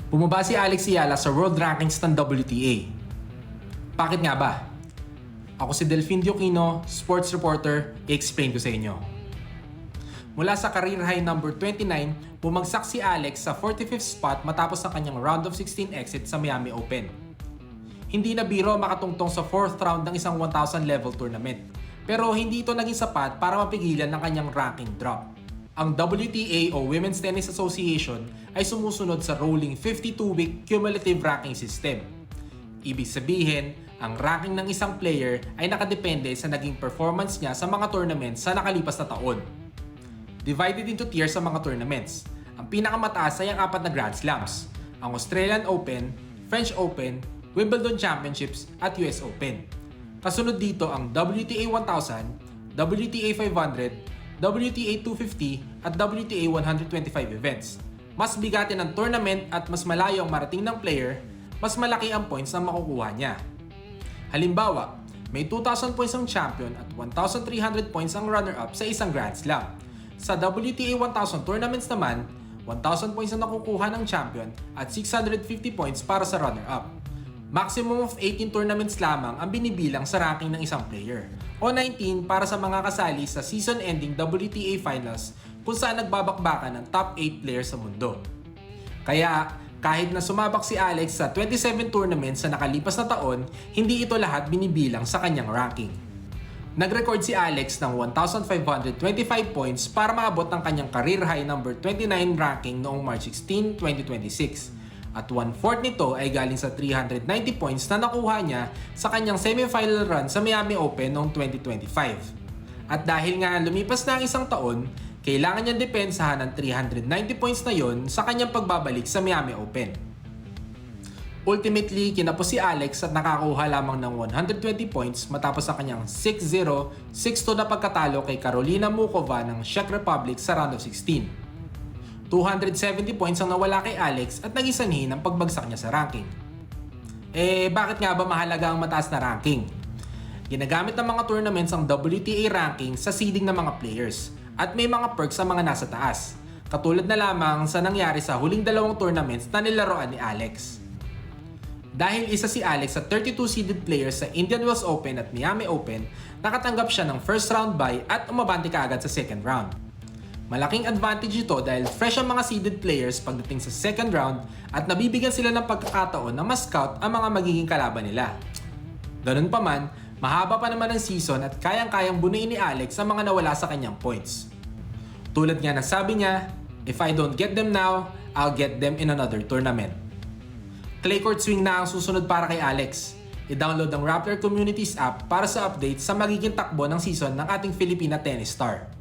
Bumaba si Alex Ayala sa world rankings ng WTA. Bakit nga ba? Ako si Delfin Diokino, sports reporter, i-explain ko sa inyo. Mula sa career high number 29, bumagsak si Alex sa 45th spot matapos ang kanyang round of 16 exit sa Miami Open. Hindi na biro makatungtong sa 4th round ng isang 1,000 level tournament, pero hindi ito naging sapat para mapigilan ng kanyang ranking drop. Ang WTA o Women's Tennis Association ay sumusunod sa rolling 52-week cumulative ranking system. Ibig sabihin, ang ranking ng isang player ay nakadepende sa naging performance niya sa mga tournaments sa nakalipas na taon. Divided into tiers sa mga tournaments. Ang pinakamataas ay ang 4 na Grand Slams, ang Australian Open, French Open, Wimbledon Championships at US Open. Kasunod dito ang WTA 1000, WTA 500, WTA 250 at WTA 125 events. Mas bigatin ang tournament at mas malayo ang marating ng player, mas malaki ang points na makukuha niya. Halimbawa, may 2,000 points ang champion at 1,300 points ang runner-up sa isang Grand Slam. Sa WTA 1000 tournaments naman, 1,000 points ang nakukuha ng champion at 650 points para sa runner-up. Maximum of 18 tournaments lamang ang binibilang sa ranking ng isang player, o 19 para sa mga kasali sa season-ending WTA Finals kung saan nagbabakbakan ng top 8 players sa mundo. Kaya, kahit na sumabak si Alex sa 27 tournaments sa nakalipas na taon, hindi ito lahat binibilang sa kanyang ranking. Nag-record si Alex ng 1,525 points para maabot ng kanyang career high number 29 ranking noong March 16, 2026. At 1/4 nito ay galing sa 390 points na nakuha niya sa kanyang semifinal run sa Miami Open noong 2025. At dahil nga lumipas na ang isang taon, kailangan niyang depensahan ng 390 points na yon sa kanyang pagbabalik sa Miami Open. Ultimately, kinapos si Alex at nakakuha lamang ng 120 points matapos ang kanyang 6-0, 6-2 na pagkatalo kay Karolina Muchova ng Czech Republic sa round of 16. 270 points ang nawala kay Alex at naging sanhi ng pagbagsak niya sa ranking. Bakit nga ba mahalaga ang mataas na ranking? Ginagamit ng mga tournaments ang WTA ranking sa seeding ng mga players at may mga perks sa mga nasa taas, katulad na lamang sa nangyari sa huling 2 tournaments na nilaroan ni Alex. Dahil isa si Alex sa 32 seeded players sa Indian Wells Open at Miami Open, nakatanggap siya ng first round bye at umabante kaagad sa second round. Malaking advantage ito dahil fresh ang mga seeded players pagdating sa second round at nabibigyan sila ng pagkakataon na ma-scout ang mga magiging kalaban nila. Ganun pa man, mahaba pa naman ang season at kayang-kayang bunuin ni Alex ang mga nawala sa kanyang points. Tulad nga na sabi niya, "If I don't get them now, I'll get them in another tournament." Clay court swing na ang susunod para kay Alex. I-download ang Raptor Communities app para sa updates sa magiging takbo ng season ng ating Filipina tennis star.